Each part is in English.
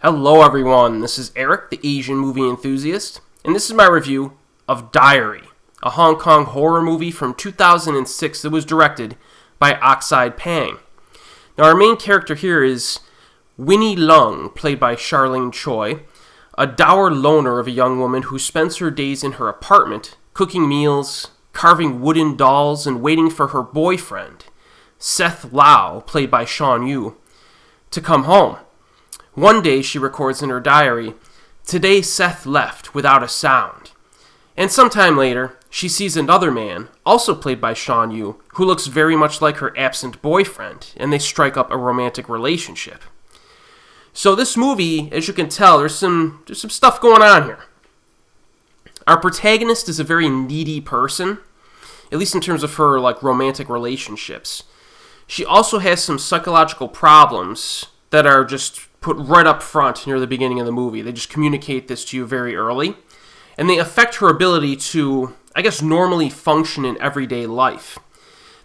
Hello everyone, this is Erik, the Asian movie enthusiast, and this is my review of Diary, a Hong Kong horror movie from 2006 that was directed by Oxide Pang. Now our main character here is Winnie Leung, played by Charlene Choi, a dour loner of a young woman who spends her days in her apartment, cooking meals, carving wooden dolls, and waiting for her boyfriend, Seth Lau, played by Shawn Yue, to come home. One day she records in her diary, "Today Seth left without a sound." And sometime later, she sees another man, also played by Shawn Yue, who looks very much like her absent boyfriend, and they strike up a romantic relationship. So this movie, as you can tell, there's some stuff going on here. Our protagonist is a very needy person, at least in terms of her romantic relationships. She also has some psychological problems that are just put right up front near the beginning of the movie. They just communicate this to you very early, and they affect her ability to, normally function in everyday life.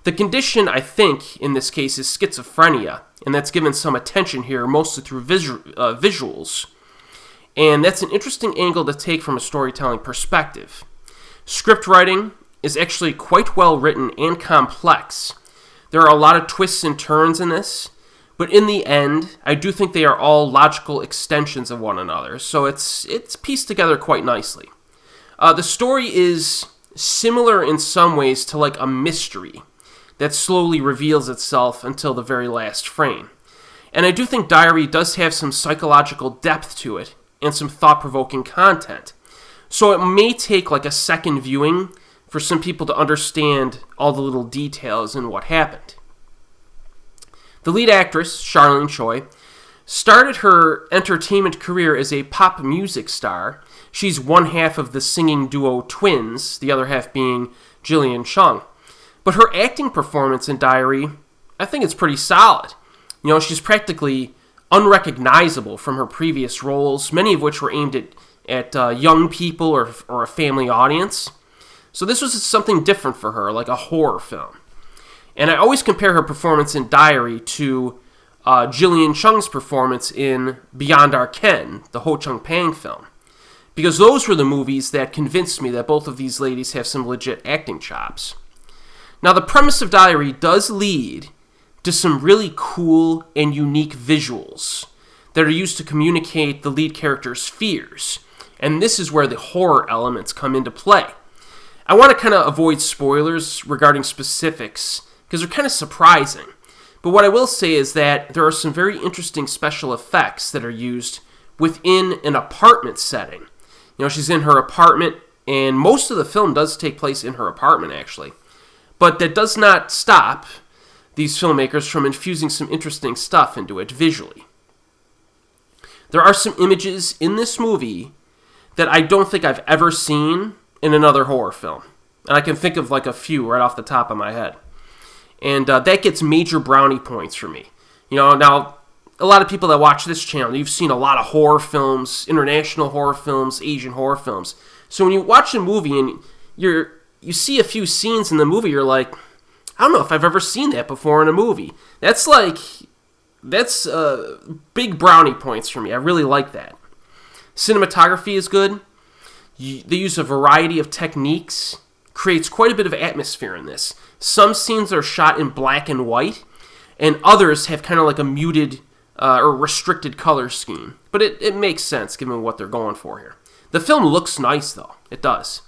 The condition, I think, in this case is schizophrenia, and that's given some attention here, mostly through visuals. And that's an interesting angle to take from a storytelling perspective. Script writing is actually quite well written and complex. There are a lot of twists and turns in this, but in the end, I do think they are all logical extensions of one another, so it's pieced together quite nicely. The story is similar in some ways to a mystery that slowly reveals itself until the very last frame. And I do think Diary does have some psychological depth to it and some thought-provoking content. So it may take a second viewing for some people to understand all the little details and what happened. The lead actress, Charlene Choi, started her entertainment career as a pop music star. She's one half of the singing duo Twins, the other half being Jillian Chung. But her acting performance in Diary, I think it's pretty solid. She's practically unrecognizable from her previous roles, many of which were aimed at young people or a family audience. So this was something different for her, like a horror film. And I always compare her performance in Diary to Jillian Chung's performance in Beyond Our Ken, the Ho Chung Pang film. Because those were the movies that convinced me that both of these ladies have some legit acting chops. Now, the premise of Diary does lead to some really cool and unique visuals that are used to communicate the lead character's fears. And this is where the horror elements come into play. I want to kind of avoid spoilers regarding specifics because they're kind of surprising. But what I will say is that there are some very interesting special effects that are used within an apartment setting. She's in her apartment, and most of the film does take place in her apartment, actually. But that does not stop these filmmakers from infusing some interesting stuff into it visually. There are some images in this movie that I don't think I've ever seen in another horror film. And I can think of a few right off the top of my head. And that gets major brownie points for me. Now, a lot of people that watch this channel, you've seen a lot of horror films, international horror films, Asian horror films. So when you watch a movie and you see a few scenes in the movie, you're like, I don't know if I've ever seen that before in a movie. That's big brownie points for me. I really like that. Cinematography is good. They use a variety of techniques, creates quite a bit of atmosphere in this. Some scenes are shot in black and white, and others have kind of a muted or restricted color scheme. But it makes sense given what they're going for here. The film looks nice, though. It does.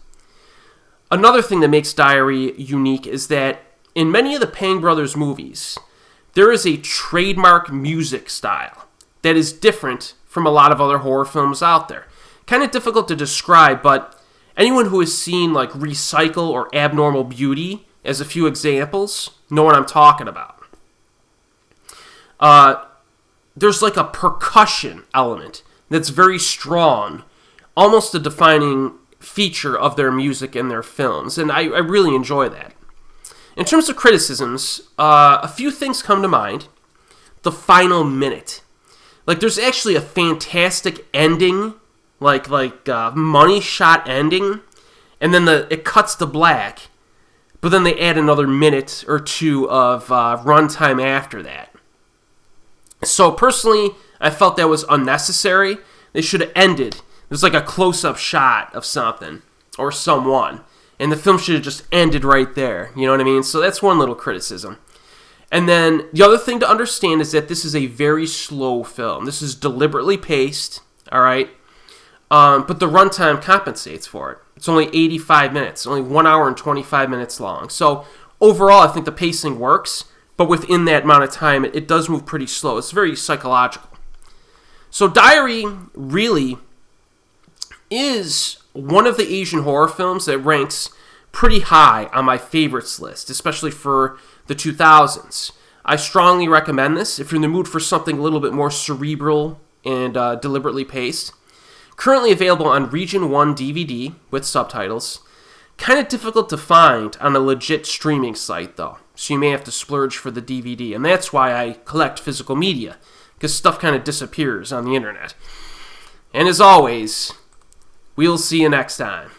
Another thing that makes Diary unique is that in many of the Pang brothers movies, there is a trademark music style that is different from a lot of other horror films out there. Kind of difficult to describe, but anyone who has seen Recycle or Abnormal Beauty as a few examples know what I'm talking about. There's a percussion element that's very strong, almost a defining feature of their music and their films, and I really enjoy that. In terms of criticisms, a few things come to mind. The final minute. There's actually a fantastic ending, money shot ending, and then it cuts to black, but then they add another minute or two of runtime after that. So personally, I felt that was unnecessary. They should have ended. There's like a close-up shot of something or someone, and the film should have just ended right there. You know what I mean? So that's one little criticism. And then the other thing to understand is that this is a very slow film. This is deliberately paced, all right? But the runtime compensates for it. It's only 85 minutes, only 1 hour and 25 minutes long. So overall, I think the pacing works, but within that amount of time, it does move pretty slow. It's very psychological. So Diary really is one of the Asian horror films that ranks pretty high on my favorites list, especially for the 2000s. I strongly recommend this if you're in the mood for something a little bit more cerebral and deliberately paced. Currently available on Region 1 DVD with subtitles. Kind of difficult to find on a legit streaming site, though, so you may have to splurge for the DVD, and that's why I collect physical media, because stuff kind of disappears on the internet. And as always, we'll see you next time.